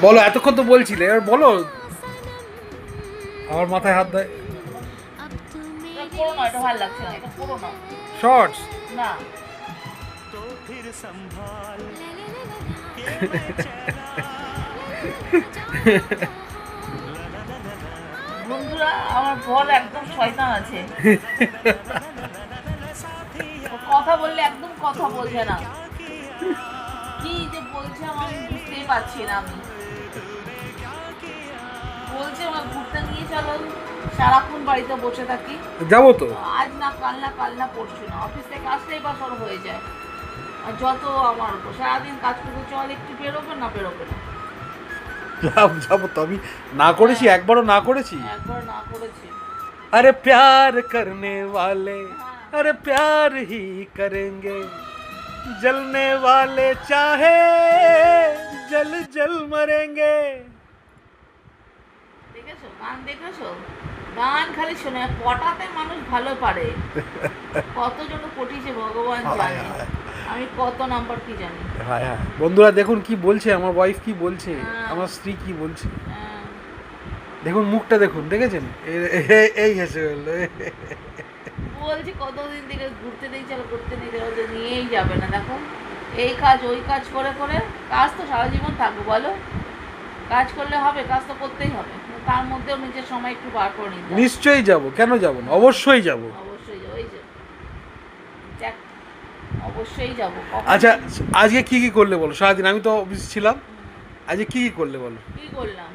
বলো, এতক্ষণ তো বলছিলে, এবার বলো। আমার মাথায় হাত দেয়। এটা করো না, এটা ভালো লাগছে না, এটা করো না। শর্টস। না, বন্ধুরা আমার বর একদম শয়তান আছে। ও কথা বললে একদম কথা বলছে না, কি যে বলছে আমি বুঝতেই পারছি না। আমি বলছে আমার ঘুরতে নিয়ে চলো, সারাক্ষণ বাড়িতে বসে থাকি। যাবো তো। আজ না কাল না কাল না পরশু না, অফিস থেকে আসলেই বা সর হয়ে যায়। আর যত আমার উপর সারাদিন কাজ করতে, চল একটু বেরোবে না, বেরোবে না। যাবো তো, আমি না করেছি, একবারও না করেছি। একবার না করেছি। अरे प्यार करने वाले, হ্যাঁ, अरे प्यार ही करेंगे, जलने वाले चाहे जल जल मरेंगे। দেখেছো গান, দেখেছো গান খালি শোনে, পটাতে মানুষ ভালো পারে। কতজন পটিছে ভগবান জানে, আমি কত নাম্বার কি জানি। হায় হায়, বন্ধুরা দেখুন কি বলছে, আমার ওয়াইফ কি বলছে, হ্যাঁ। আমার স্ত্রী কি বলছে। হ্যাঁ, দেখুন মুখটা দেখুন, দেখেছেন? এই হেসে বললো। বলছি কতদিন থেকে ঘুরতে নেই চলো, ঘুরতে নেই চলো, তো নিয়েই যাবে না। দেখো এই কাজ ওই কাজ করে করে, কাজ তো সারা জীবন থাকবো বলো, কাজ করলে হবে, কাজ তো করতেই হবে, কিন্তু তার মধ্যেও নিজের সময় একটু বার করে নিতে হবে। নিশ্চয়ই যাব, কেন যাব না, অবশ্যই যাব। অবশ্যই যাবো, এই যে দেখ, অবশ্যই যাবো। আচ্ছা, আজকে কি কি করলে বলো? সারাদিন আমি তো অফিস ছিলাম, আজকে কি কি করলে বলো? কি করলাম,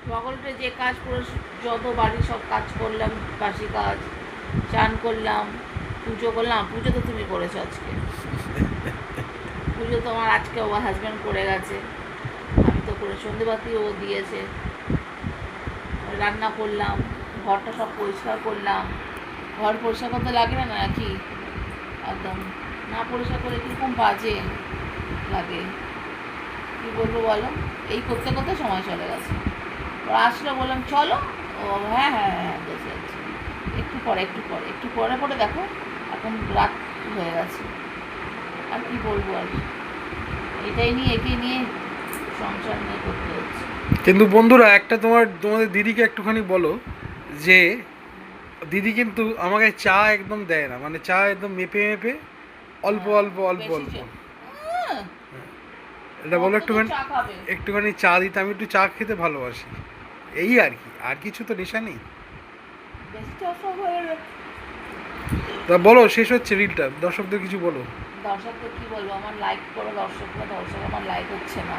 সকালটা যে কাজ করে, যত বাড়ির সব কাজ করলাম, বাসি কাজ, চান করলাম, পুজো করলাম। পুজো তো তুমি করেছো আজকে, পুজো তো আমার আজকে আমার হাজব্যান্ড করে গেছে, আমি তো করে সন্ধেবাতি ও দিয়েছে। রান্না করলাম, ঘরটা সব পরিষ্কার করলাম। ঘর পরিষ্কার করতে লাগে না নাকি? একদম না পরিষ্কার করে কীরকম বাজে লাগে, কী বলবো বলো। এই করতে করতে সময় চলে গেছে। ওরা আসলো, বললাম চলো, ও হ্যাঁ হ্যাঁ হ্যাঁ বসে আছি, একটু পরে একটু পরে একটু পরে পরে দেখো এখন রাত হয়ে গেছে। আর কি বলবো, আর এটাই নিয়ে একে নিয়ে সংসার নিয়ে করতে হচ্ছে। কিন্তু বন্ধুরা একটা তোমাদের দিদিকে একটুখানি বলো যে দিদি কিন্তু আমাকে চা একদম দেয় না, মানে চা একদম মেপে মেপে অল্প অল্প অল্প বেশি অল্প। আহ, এটা বলো কত একটুখানি, চা খাবে? একটুখানি চা দিতে, আমি একটু চা খেতে ভালোবাসি, এই আর কি, আর কিছু তো নেশা নেই। বেশি চা সব হয়ে গেলে তা বলো, শেষ হচ্ছে রিলটা, দর্শকদের কিছু বলো। দর্শকদের কি বলবো, আমার লাইক করো দর্শকরা, দর্শক আমার লাইক হচ্ছে না।